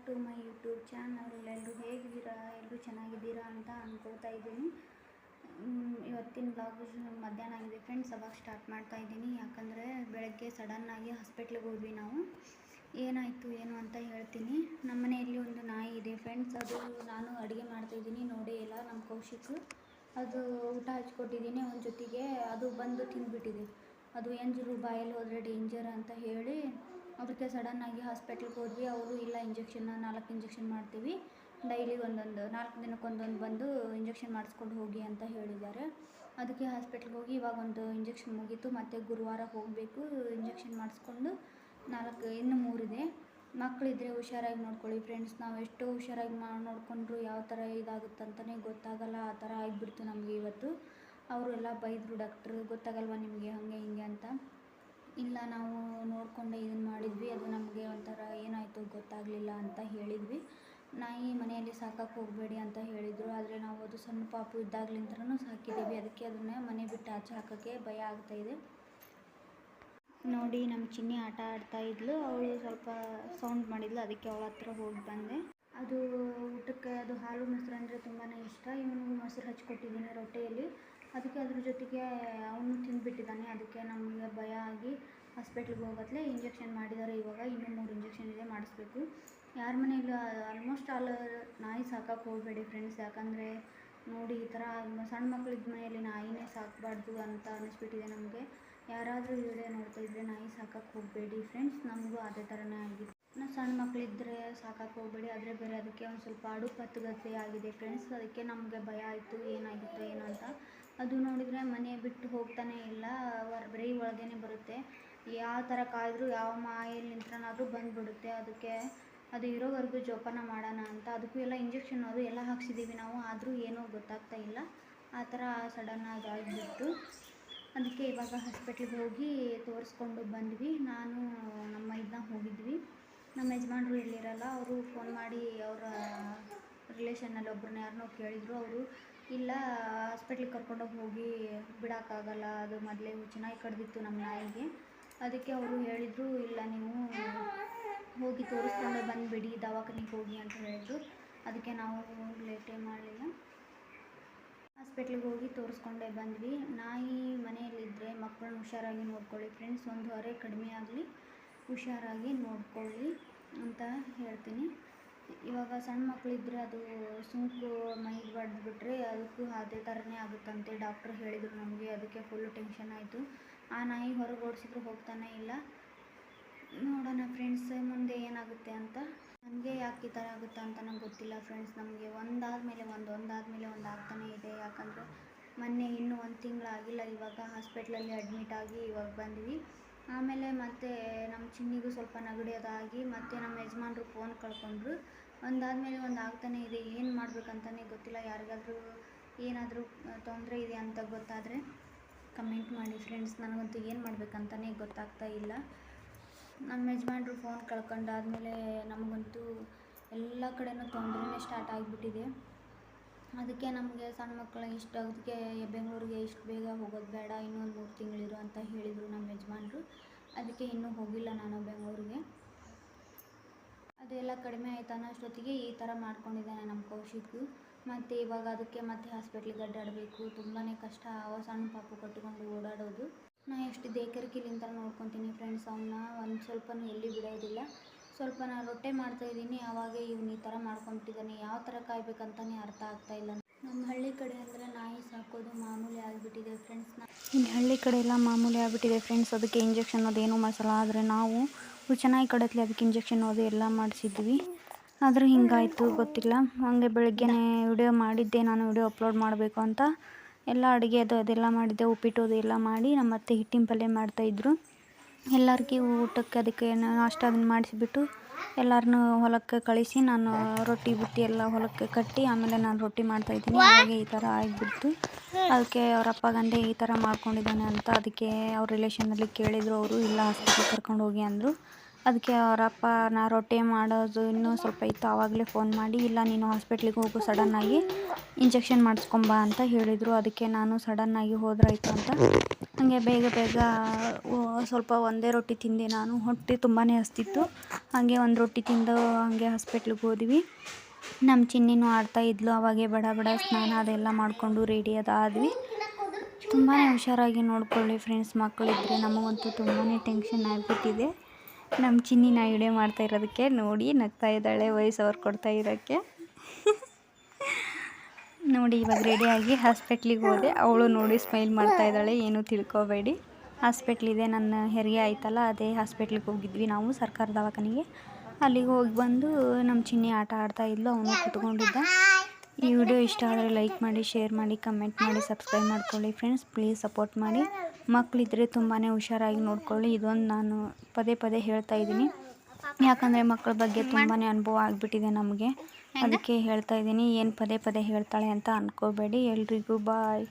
Back to my YouTube channel. ಎಲ್ಲರೂ ಹೇಗಿದ್ದೀರಾ? ಎಲ್ಲರೂ ಚೆನ್ನಾಗಿದ್ದೀರಾ ಅಂತ ಅಂದ್ಕೊಳ್ತಾ ಇದ್ದೀನಿ. ಇವತ್ತಿನ ಬ್ಲಾಗು ಮಧ್ಯಾಹ್ನ ಆಗಿದೆ ಫ್ರೆಂಡ್ಸ್, ಅವಾಗ ಸ್ಟಾರ್ಟ್ ಮಾಡ್ತಾ ಇದ್ದೀನಿ. ಯಾಕಂದರೆ ಬೆಳಗ್ಗೆ ಸಡನ್ನಾಗಿ ಹಾಸ್ಪಿಟ್ಲಿಗೆ ಹೋದ್ವಿ ನಾವು. ಏನಾಯಿತು ಏನು ಅಂತ ಹೇಳ್ತೀನಿ. ನಮ್ಮ ಮನೆಯಲ್ಲಿ ಒಂದು ನಾಯಿ ಇದೆ ಫ್ರೆಂಡ್ಸ್. ಅದು ನಾನು ಅಡುಗೆ ಮಾಡ್ತಾಯಿದ್ದೀನಿ ನೋಡೇ ಇಲ್ಲ. ನಮ್ಮ ಕೌಶಿಕ್ ಅದು ಊಟ ಹಚ್ಕೊಟ್ಟಿದ್ದೀನಿ ಒಂದು ಜೊತೆಗೆ, ಅದು ಬಂದು ತಿಂದುಬಿಟ್ಟಿದೆ. ಅದು ಎಂಜರು ಬಾಯಲ್ಲಿ ಹೋದರೆ ಡೇಂಜರ್ ಅಂತ ಹೇಳಿ ಅದಕ್ಕೆ ಸಡನ್ನಾಗಿ ಹಾಸ್ಪಿಟ್ಲಿಗೆ ಹೋದ್ವಿ. ಅವರು ಇಲ್ಲ ಇಂಜೆಕ್ಷನ್ 4 ಇಂಜೆಕ್ಷನ್ ಮಾಡ್ತೀವಿ, ಡೈಲಿ ಒಂದೊಂದು 4 ದಿನಕ್ಕೊಂದೊಂದು ಬಂದು ಇಂಜೆಕ್ಷನ್ ಮಾಡಿಸ್ಕೊಂಡು ಹೋಗಿ ಅಂತ ಹೇಳಿದ್ದಾರೆ. ಅದಕ್ಕೆ ಹಾಸ್ಪಿಟ್ಲಿಗೆ ಹೋಗಿ ಇವಾಗ ಒಂದು ಇಂಜೆಕ್ಷನ್ ಮುಗೀತು, ಮತ್ತು ಗುರುವಾರ ಹೋಗಬೇಕು ಇಂಜೆಕ್ಷನ್ ಮಾಡಿಸ್ಕೊಂಡು. ಇನ್ನು 3 ಇದೆ. ಮಕ್ಕಳಿದ್ರೆ ಹುಷಾರಾಗಿ ನೋಡ್ಕೊಳ್ಳಿ ಫ್ರೆಂಡ್ಸ್. ನಾವು ಎಷ್ಟು ಹುಷಾರಾಗಿ ನೋಡಿಕೊಂಡ್ರು ಯಾವ ಥರ ಇದಾಗುತ್ತಂತಲೇ ಗೊತ್ತಾಗಲ್ಲ. ಆ ಥರ ಆಗಿಬಿಡ್ತು ನಮಗೆ ಇವತ್ತು. ಅವರೆಲ್ಲ ಬೈದರು, ಡಾಕ್ಟ್ರು ಗೊತ್ತಾಗಲ್ವ ನಿಮಗೆ ಹಾಗೆ ಹಿಂಗೆ ಅಂತ. ಇಲ್ಲ ನಾವು ನೋಡಿಕೊಂಡೆ ಇದನ್ನು ಮಾಡಿದ್ವಿ, ಅದು ನಮಗೆ ಒಂಥರ ಏನಾಯಿತು ಗೊತ್ತಾಗಲಿಲ್ಲ ಅಂತ ಹೇಳಿದ್ವಿ. ನಾಯಿ ಮನೆಯಲ್ಲಿ ಸಾಕಕ್ಕೆ ಹೋಗಬೇಡಿ ಅಂತ ಹೇಳಿದರು. ಆದರೆ ನಾವು ಅದು ಸಣ್ಣ ಪಾಪು ಇದ್ದಾಗಲಿಂದನೂ ಸಾಕಿದ್ದೀವಿ. ಅದಕ್ಕೆ ಅದನ್ನು ಮನೆ ಬಿಟ್ಟು ಆಚೆ ಹಾಕೋಕ್ಕೆ ಭಯ ಆಗ್ತಾಯಿದೆ. ನೋಡಿ ನಮ್ಮ ಚಿನ್ನಿ ಆಟ ಆಡ್ತಾ ಇದ್ಲು. ಅವಳು ಸ್ವಲ್ಪ ಸೌಂಡ್ ಮಾಡಿದ್ಲು, ಅದಕ್ಕೆ ಅವಳ ಹತ್ರ ಹೋಗಿ ಬಂದೆ. ಅದು ಊಟಕ್ಕೆ ಅದು ಹಾಲು ಮೊಸರು ಅಂದರೆ ತುಂಬಾ ಇಷ್ಟ. ಇವನಿಗೂ ಮೊಸರು ಹಚ್ಕೊಟ್ಟಿದ್ದೀನಿ ರೊಟ್ಟಿಯಲ್ಲಿ. ಅದಕ್ಕೆ ಅದ್ರ ಜೊತೆಗೆ ಅವನು ತಿಂದುಬಿಟ್ಟಿದ್ದಾನೆ. ಅದಕ್ಕೆ ನಮಗೆ ಭಯ ಆಗಿ ಹಾಸ್ಪಿಟ್ಲಿಗೆ ಹೋಗತ್ಲೆ ಇಂಜೆಕ್ಷನ್ ಮಾಡಿದ್ದಾರೆ. ಇವಾಗ ಇನ್ನೂ 3 ಇಂಜೆಕ್ಷನ್ ಇದೆ, ಮಾಡಿಸ್ಬೇಕು. ಯಾರ ಮನೆಯಲ್ಲೂ ಆಲ್ಮೋಸ್ಟ್ ಆಲ್ ನಾಯಿ ಸಾಕಕ್ಕೆ ಹೋಗಬೇಡಿ ಫ್ರೆಂಡ್ಸ್. ಯಾಕಂದರೆ ನೋಡಿ ಈ ಥರ ಸಣ್ಣ ಮಕ್ಕಳಿದ್ದ ಮನೆಯಲ್ಲಿ ನಾಯಿನೇ ಸಾಕಬಾರ್ದು ಅಂತ ಅನ್ನಿಸ್ಬಿಟ್ಟಿದೆ ನಮಗೆ. ಯಾರಾದರೂ ವಿಡಿಯೋ ನೋಡ್ತಾ ಇದ್ದರೆ ನಾಯಿ ಸಾಕಕ್ಕೆ ಹೋಗಬೇಡಿ ಫ್ರೆಂಡ್ಸ್. ನಮಗೂ ಅದೇ ಥರನೇ ಆಗಿದೆ. ಸಣ್ಣ ಮಕ್ಕಳಿದ್ದರೆ ಸಾಕಕ್ಕೆ ಹೋಗಬೇಡಿ. ಆದರೆ ಬೇರೆ ಅದಕ್ಕೆ ಒಂದು ಸ್ವಲ್ಪ ಅಡುಪತ್ತುಗತಿ ಆಗಿದೆ ಫ್ರೆಂಡ್ಸ್. ಅದಕ್ಕೆ ನಮಗೆ ಭಯ ಆಯಿತು ಏನಾಗಿತ್ತು ಏನು ಅಂತ. ಅದು ನೋಡಿದರೆ ಮನೆ ಬಿಟ್ಟು ಹೋಗ್ತಾನೆ ಇಲ್ಲ, ಬರೀ ಒಳಗೇ ಬರುತ್ತೆ. ಯಾವ ಥರ ಕಾಯ್ದರೂ ಯಾವ ಮಾಯಲ್ಲಿ ನಿಂತ್ರಾದ್ರೂ ಬಂದುಬಿಡುತ್ತೆ. ಅದಕ್ಕೆ ಅದು ಇರೋವರೆಗೂ ಜೋಪಾನ ಮಾಡೋಣ ಅಂತ ಅದಕ್ಕೂ ಎಲ್ಲ ಇಂಜೆಕ್ಷನ್ ಅದು ಎಲ್ಲ ಹಾಕ್ಸಿದ್ದೀವಿ ನಾವು. ಆದರೂ ಏನೂ ಗೊತ್ತಾಗ್ತಾ ಇಲ್ಲ. ಆ ಥರ ಸಡನ್ನಾಗಿ ಆಗಿಬಿಟ್ಟು ಅದಕ್ಕೆ ಇವಾಗ ಹಾಸ್ಪಿಟ್ಲಿಗೆ ಹೋಗಿ ತೋರಿಸ್ಕೊಂಡು ಬಂದ್ವಿ. ನಾನು ನಮ್ಮ ಇದನ್ನ ಹೋಗಿದ್ವಿ. ನಮ್ಮ ಯಜಮಾನ್ರು ಎಲ್ಲಿರಲ್ಲ, ಅವರು ಫೋನ್ ಮಾಡಿ ಅವರ ರಿಲೇಷನ್ನಲ್ಲಿ ಒಬ್ಬರನ್ನ ಯಾರನ್ನೋ ಕೇಳಿದರು. ಅವರು ಇಲ್ಲ ಹಾಸ್ಪಿಟ್ಲಿಗೆ ಕರ್ಕೊಂಡೋಗಿ ಹೋಗಿ ಬಿಡೋಕ್ಕಾಗಲ್ಲ, ಅದು ಮೊದಲೇ ಚೆನ್ನಾಗಿ ಕಡ್ದಿತ್ತು ನಮ್ಮ ನಾಯಿಗೆ. ಅದಕ್ಕೆ ಅವರು ಹೇಳಿದರು ಇಲ್ಲ ನೀವು ಹೋಗಿ ತೋರಿಸ್ಕೊಂಡು ಬಂದುಬಿಡಿ ದವಾಖಾನೆಗೆ ಹೋಗಿ ಅಂತ ಹೇಳಿದ್ರು. ಅದಕ್ಕೆ ನಾವು ಲೇಟೇ ಮಾಡಲಿಲ್ಲ, ಹಾಸ್ಪಿಟ್ಲಿಗೆ ಹೋಗಿ ತೋರಿಸ್ಕೊಂಡೇ ಬಂದ್ವಿ. ನಾಯಿ ಮನೆಯಲ್ಲಿದ್ದರೆ ಮಕ್ಕಳನ್ನ ಹುಷಾರಾಗಿ ನೋಡ್ಕೊಳ್ಳಿ ಫ್ರೆಂಡ್ಸ್. ಒಂದು ಹೊರೆ ಕಡಿಮೆ ಆಗಲಿ ಹುಷಾರಾಗಿ ನೋಡ್ಕೊಳ್ಳಿ ಅಂತ ಹೇಳ್ತೀನಿ. ಇವಾಗ ಸಣ್ಣ ಮಕ್ಕಳಿದ್ದರೆ ಅದು ಸುಂಕು ಮೈಗೆ ಬಡಿದ್ಬಿಟ್ರೆ ಅದಕ್ಕೂ ಅದೇ ಥರನೇ ಆಗುತ್ತಂತೆ ಡಾಕ್ಟ್ರು ಹೇಳಿದರು ನಮಗೆ. ಅದಕ್ಕೆ ಫುಲ್ಲು ಟೆನ್ಷನ್ ಆಯಿತು. ಆ ನಾಯಿ ಹೊರಗೆ ಓಡಿಸಿದ್ರು ಹೋಗ್ತಾನೆ ಇಲ್ಲ. ನೋಡೋಣ ಫ್ರೆಂಡ್ಸ್ ಮುಂದೆ ಏನಾಗುತ್ತೆ ಅಂತ. ನನಗೆ ಯಾಕೆ ಈ ಥರ ಆಗುತ್ತೆ ಅಂತ ನಂಗೆ ಗೊತ್ತಿಲ್ಲ ಫ್ರೆಂಡ್ಸ್. ನಮಗೆ ಒಂದಾದಮೇಲೆ ಒಂದು ಆಗ್ತಾನೇ ಇದೆ. ಯಾಕಂದರೆ ಮೊನ್ನೆ ಇನ್ನೂ 1 ತಿಂಗಳಾಗಿಲ್ಲ ಇವಾಗ ಹಾಸ್ಪಿಟ್ಲಲ್ಲಿ ಅಡ್ಮಿಟ್ ಆಗಿ ಇವಾಗ ಬಂದ್ವಿ. ಆಮೇಲೆ ಮತ್ತೆ ನಮ್ಮ ಚಿನ್ನಿಗೂ ಸ್ವಲ್ಪ ನೆಗಡಿ ಅದಾಗಿ ಮತ್ತು ನಮ್ಮ ಯಜಮಾನ್ರು ಫೋನ್ ಕಳ್ಕೊಂಡ್ರು. ಒಂದಾದಮೇಲೆ ಒಂದು ಆಗ್ತಾನೇ ಇದೆ. ಏನು ಮಾಡಬೇಕಂತಲೇ ಗೊತ್ತಿಲ್ಲ. ಯಾರಿಗಾದರೂ ಏನಾದರೂ ತೊಂದರೆ ಇದೆ ಅಂತ ಗೊತ್ತಾದರೆ ಕಮೆಂಟ್ ಮಾಡಿ ಫ್ರೆಂಡ್ಸ್. ನನಗಂತೂ ಏನು ಮಾಡಬೇಕಂತಲೇ ಗೊತ್ತಾಗ್ತಾ ಇಲ್ಲ. ನಮ್ಮ ಯಜಮಾನ್ರು ಫೋನ್ ಕಳ್ಕೊಂಡಾದಮೇಲೆ ನಮಗಂತೂ ಎಲ್ಲ ಕಡೆಯೂ ತೊಂದರೆನೇ ಸ್ಟಾರ್ಟ್ ಆಗಿಬಿಟ್ಟಿದೆ. ಅದಕ್ಕೆ ನಮಗೆ ಸಣ್ಣ ಮಕ್ಕಳ ಅದಕ್ಕೆ ಬೆಂಗಳೂರಿಗೆ ಇಷ್ಟು ಬೇಗ ಹೋಗೋದು ಬೇಡ, ಇನ್ನೊಂದು 3 ತಿಂಗಳಿರು ಅಂತ ಹೇಳಿದರು ನಮ್ಮ ಯಜಮಾನ್ರು. ಅದಕ್ಕೆ ಇನ್ನೂ ಹೋಗಿಲ್ಲ ನಾನು ಬೆಂಗಳೂರಿಗೆ. ಅದೆಲ್ಲ ಕಡಿಮೆ ಆಯ್ತು ಅನ್ನೋಷ್ಟೊತ್ತಿಗೆ ಈ ಥರ ಮಾಡ್ಕೊಂಡಿದ್ದಾನೆ ನಮ್ಮ ಕೌಶಿಕ್. ಮತ್ತು ಇವಾಗ ಅದಕ್ಕೆ ಮತ್ತೆ ಹಾಸ್ಪಿಟ್ಲಿಗೆ ಅಡ್ಡಾಡಬೇಕು. ತುಂಬಾ ಕಷ್ಟ ಸಣ್ಣ ಪಾಪು ಕಟ್ಟಿಕೊಂಡು ಓಡಾಡೋದು. ನಾನು ಎಷ್ಟು ದೇಕರಿಕೆಲಿಂತ ನೋಡ್ಕೊತೀನಿ ಫ್ರೆಂಡ್ಸ್. ಅವನ್ನ ಒಂದು ಸ್ವಲ್ಪನೂ ಎಲ್ಲಿ ಬಿಡೋದಿಲ್ಲ. ಸ್ವಲ್ಪ ನಾನು ರೊಟ್ಟೆ ಮಾಡ್ತಾಯಿದ್ದೀನಿ, ಆವಾಗ ಇವನು ಈ ಥರ ಮಾಡ್ಕೊಂಡ್ಬಿಟ್ಟಿದ್ದಾನೆ. ಯಾವ ಥರ ಕಾಯ್ಬೇಕಂತಲೇ ಅರ್ಥ ಆಗ್ತಾಯಿಲ್ಲ. ನಮ್ಮ ಹಳ್ಳಿ ಕಡೆ ಅಂದರೆ ನಾಯಿ ಸಾಕೋದು ಮಾಮೂಲಿ ಆಗಿಬಿಟ್ಟಿದೆ ಫ್ರೆಂಡ್ಸ್. ಇಲ್ಲಿ ಹಳ್ಳಿ ಕಡೆ ಎಲ್ಲ ಮಾಮೂಲಿ ಆಗಿಬಿಟ್ಟಿದೆ ಫ್ರೆಂಡ್ಸ್. ಅದಕ್ಕೆ ಇಂಜೆಕ್ಷನ್ ಅದೇನೂ ಮಾಡಿಸಲ್ಲ. ಆದರೆ ನಾವು ಚೆನ್ನಾಗಿ ಕಡತ್ಲೆ ಅದಕ್ಕೆ ಇಂಜೆಕ್ಷನ್ ಅದು ಎಲ್ಲ ಮಾಡಿಸಿದ್ವಿ. ಆದರೂ ಹಿಂಗಾಯಿತು ಗೊತ್ತಿಲ್ಲ. ಹಾಗೆ ಬೆಳಗ್ಗೆನೇ ವಿಡಿಯೋ ಮಾಡಿದ್ದೆ ನಾನು, ವಿಡಿಯೋ ಅಪ್ಲೋಡ್ ಮಾಡಬೇಕು ಅಂತ. ಎಲ್ಲ ಅಡುಗೆ ಅದೆಲ್ಲ ಮಾಡಿದ್ದೆ, ಉಪ್ಪಿಟ್ಟು ಅದು ಎಲ್ಲ ಮಾಡಿ ನಮ್ಮ ಅತ್ತೆ ಹಿಟ್ಟಿನ ಪಲ್ಯ ಮಾಡ್ತಾಯಿದ್ರು. ಎಲ್ಲರಿಗೂ ಊಟಕ್ಕೆ ಅದಕ್ಕೆ ನಾಷ್ಟ ಅದನ್ನು ಮಾಡಿಸಿಬಿಟ್ಟು ಎಲ್ಲರನ್ನೂ ಹೊಲಕ್ಕೆ ಕಳಿಸಿ ನಾನು ರೊಟ್ಟಿ ಬುತ್ತಿ ಎಲ್ಲ ಹೊಲಕ್ಕೆ ಕಟ್ಟಿ ಆಮೇಲೆ ನಾನು ರೊಟ್ಟಿ ಮಾಡ್ತಾಯಿದ್ದೀನಿ. ಹಾಗೆ ಈ ಥರ ಆಗಿಬಿಡ್ತು. ಅದಕ್ಕೆ ಅವ್ರ ಅಪ್ಪಗಂದೆ ಈ ಥರ ಮಾಡ್ಕೊಂಡಿದ್ದಾನೆ ಅಂತ. ಅದಕ್ಕೆ ಅವ್ರ ರಿಲೇಷನ್ನಲ್ಲಿ ಕೇಳಿದರು. ಅವರು ಇಲ್ಲ ಹಾಸ್ಪಿಟ್ಲಿಗೆ ಕರ್ಕೊಂಡು ಹೋಗಿ ಅಂದರು. ಅದಕ್ಕೆ ಅವರಪ್ಪ ನಾ ರೊಟ್ಟಿ ಮಾಡೋದು ಇನ್ನೂ ಸ್ವಲ್ಪ ಇತ್ತು, ಆವಾಗಲೇ ಫೋನ್ ಮಾಡಿ ಇಲ್ಲ ನೀನು ಹಾಸ್ಪಿಟ್ಲಿಗೆ ಹೋಗು ಸಡನ್ನಾಗಿ ಇಂಜೆಕ್ಷನ್ ಮಾಡಿಸ್ಕೊಂಬ ಅಂತ ಹೇಳಿದರು. ಅದಕ್ಕೆ ನಾನು ಸಡನ್ನಾಗಿ ಹೋದ್ರಾಯ್ತು ಅಂತ ಹಾಗೆ ಬೇಗ ಸ್ವಲ್ಪ ಒಂದೇ ರೊಟ್ಟಿ ತಿಂದೆ ನಾನು. ಹೊಟ್ಟೆ ತುಂಬಾ ಹಸ್ತಿತ್ತು. ಹಾಗೆ ಒಂದು ರೊಟ್ಟಿ ತಿಂದು ಹಾಗೆ ಹಾಸ್ಪಿಟ್ಲಿಗೆ ಹೋದ್ವಿ. ನಮ್ಮ ಚಿನ್ನಿನೂ ಆಡ್ತಾಯಿದ್ಲು. ಅವಾಗೆ ಬಡ ಬಡ ಸ್ನಾನ ಅದೆಲ್ಲ ಮಾಡಿಕೊಂಡು ರೆಡಿ ಆದ್ವಿ. ತುಂಬಾ ಹುಷಾರಾಗಿ ನೋಡ್ಕೊಳ್ಳಿ ಫ್ರೆಂಡ್ಸ್. ಮಕ್ಕಳಿದ್ರೆ ನಮಗಂತೂ ತುಂಬಾ ಟೆನ್ಷನ್ ಆಗಿಬಿಟ್ಟಿದೆ. ನಮ್ಮ ಚಿನ್ನಿ ನಾ ವಿಡಿಯೋ ಮಾಡ್ತಾ ಇರೋದಕ್ಕೆ ನೋಡಿ ನಗ್ತಾ ಇದ್ದಾಳೆ, ವಾಯ್ಸ್ ಓವರ್ ಕೊಡ್ತಾ ಇರೋಕ್ಕೆ. ನೋಡಿ ಇವಾಗ ರೆಡಿಯಾಗಿ ಹಾಸ್ಪಿಟ್ಲಿಗೆ ಹೋದೆ. ಅವಳು ನೋಡಿ ಸ್ಮೈಲ್ ಮಾಡ್ತಾ ಇದ್ದಾಳೆ, ಏನೂ ತಿಳ್ಕೊಬೇಡಿ. ಹಾಸ್ಪಿಟ್ಲಿದೆ, ನನ್ನ ಹೆರಿಗೆ ಆಯ್ತಲ್ಲ ಅದೇ ಹಾಸ್ಪಿಟ್ಲಿಗೆ ಹೋಗಿದ್ವಿ ನಾವು, ಸರ್ಕಾರಿ ದವಾಖಾನೆಗೆ. ಅಲ್ಲಿಗೆ ಹೋಗಿ ಬಂದು ನಮ್ಮ ಚಿನ್ನಿ ಆಟ ಆಡ್ತಾ ಇದ್ಲು, ಅವನು ಕೂತ್ಕೊಂಡಿದ್ದ. ಈ ವಿಡಿಯೋ ಇಷ್ಟ ಆದರೆ ಲೈಕ್ ಮಾಡಿ, ಶೇರ್ ಮಾಡಿ, ಕಮೆಂಟ್ ಮಾಡಿ, ಸಬ್ಸ್ಕ್ರೈಬ್ ಮಾಡ್ಕೊಳ್ಳಿ ಫ್ರೆಂಡ್ಸ್. ಪ್ಲೀಸ್ ಸಪೋರ್ಟ್ ಮಾಡಿ. ಮಕ್ಕಳಿದ್ರೆ ತುಂಬಾ ಹುಷಾರಾಗಿ ನೋಡ್ಕೊಳ್ಳಿ. ಇದೊಂದು ನಾನು ಪದೇ ಹೇಳ್ತಾ ಇದ್ದೀನಿ, ಯಾಕಂದರೆ ಮಕ್ಕಳ ಬಗ್ಗೆ ತುಂಬಾ ಅನುಭವ ಆಗಿಬಿಟ್ಟಿದೆ ನಮಗೆ. ಅದಕ್ಕೆ ಹೇಳ್ತಾ ಇದ್ದೀನಿ. ಏನು ಪದೇ ಹೇಳ್ತಾಳೆ ಅಂತ ಅಂದ್ಕೋಬೇಡಿ. ಎಲ್ರಿಗೂ ಬಾಯ್.